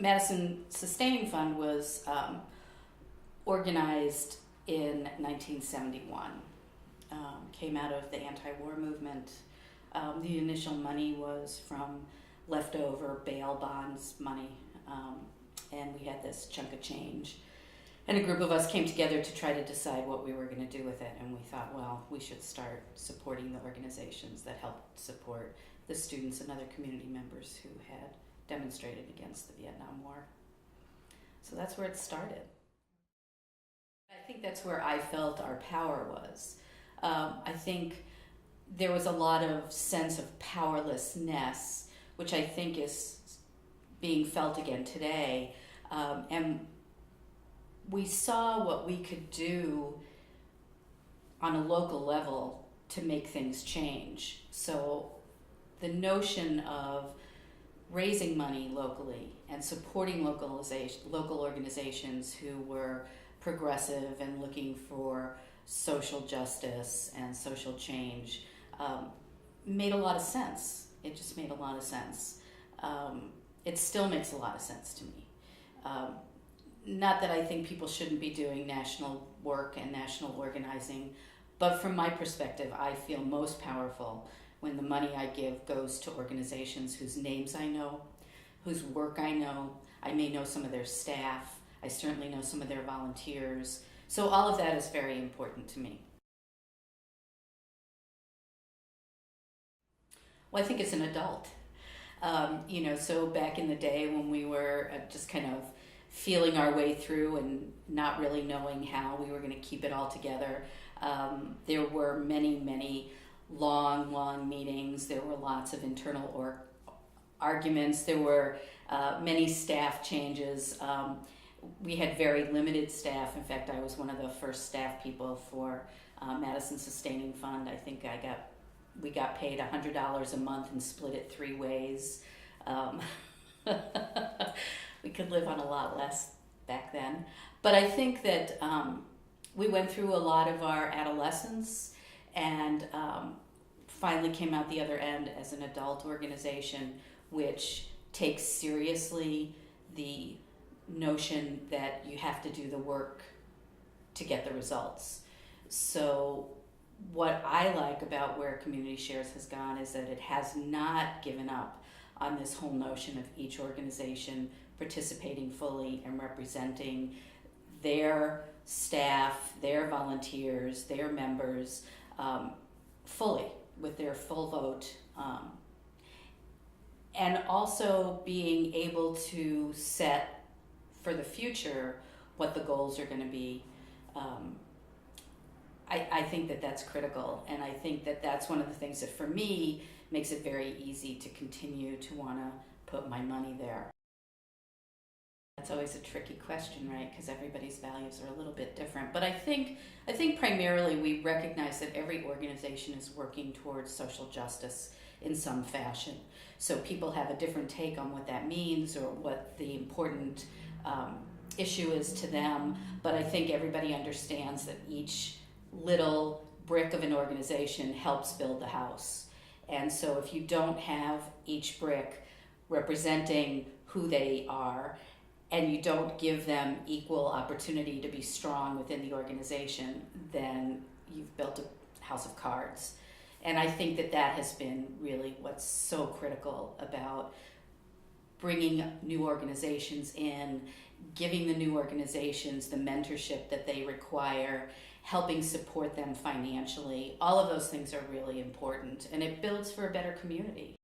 Madison Sustaining Fund was organized in 1971. Came out of the anti-war movement. The initial money was from leftover bail bonds money, and we had this chunk of change. And a group of us came together to try to decide what we were going to do with it, and we thought, well, we should start supporting the organizations that helped support the students and other community members who had demonstrated against the Vietnam War. So that's where it started. I think that's where I felt our power was. I think there was a lot of sense of powerlessness, which I think is being felt again today. And we saw what we could do on a local level to make things change. So the notion of raising money locally and supporting local organizations who were progressive and looking for social justice and social change made a lot of sense. It just made a lot of sense. It still makes a lot of sense to me. Not that I think people shouldn't be doing national work and national organizing, but from my perspective, I feel most powerful when the money I give goes to organizations whose names I know, whose work I know. I may know some of their staff. I certainly know some of their volunteers. So all of that is very important to me. Well, I think as an adult, so back in the day when we were just kind of feeling our way through and not really knowing how we were going to keep it all together, there were many, many long meetings. There were lots of internal arguments. There were many staff changes. We had very limited staff. In fact, I was one of the first staff people for Madison Sustaining Fund. I think we got paid $100 a month and split it 3 ways. We could live on a lot less back then. But I think that we went through a lot of our adolescence and finally came out the other end as an adult organization which takes seriously the notion that you have to do the work to get the results. So what I like about where Community Shares has gone is that it has not given up on this whole notion of each organization participating fully and representing their staff, their volunteers, their members fully with their full vote, and also being able to set for the future what the goals are going to be. I think that that's critical, and I think that that's one of the things that for me makes it very easy to continue to want to put my money there. That's always a tricky question, right? Because everybody's values are a little bit different. But I think primarily we recognize that every organization is working towards social justice in some fashion. So people have a different take on what that means or what the important issue is to them. But I think everybody understands that each little brick of an organization helps build the house. And so if you don't have each brick representing who they are, and you don't give them equal opportunity to be strong within the organization, then you've built a house of cards. And I think that that has been really what's so critical about bringing new organizations in, giving the new organizations the mentorship that they require, helping support them financially. All of those things are really important, and it builds for a better community.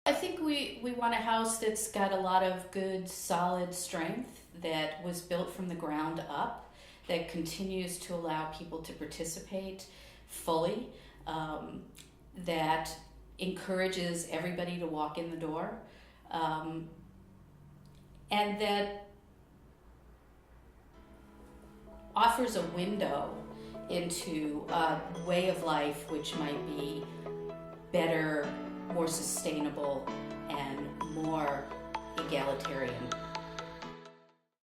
I think we want a house that's got a lot of good, solid strength, that was built from the ground up, that continues to allow people to participate fully, that encourages everybody to walk in the door, and that offers a window into a way of life which might be better, more sustainable, and more egalitarian.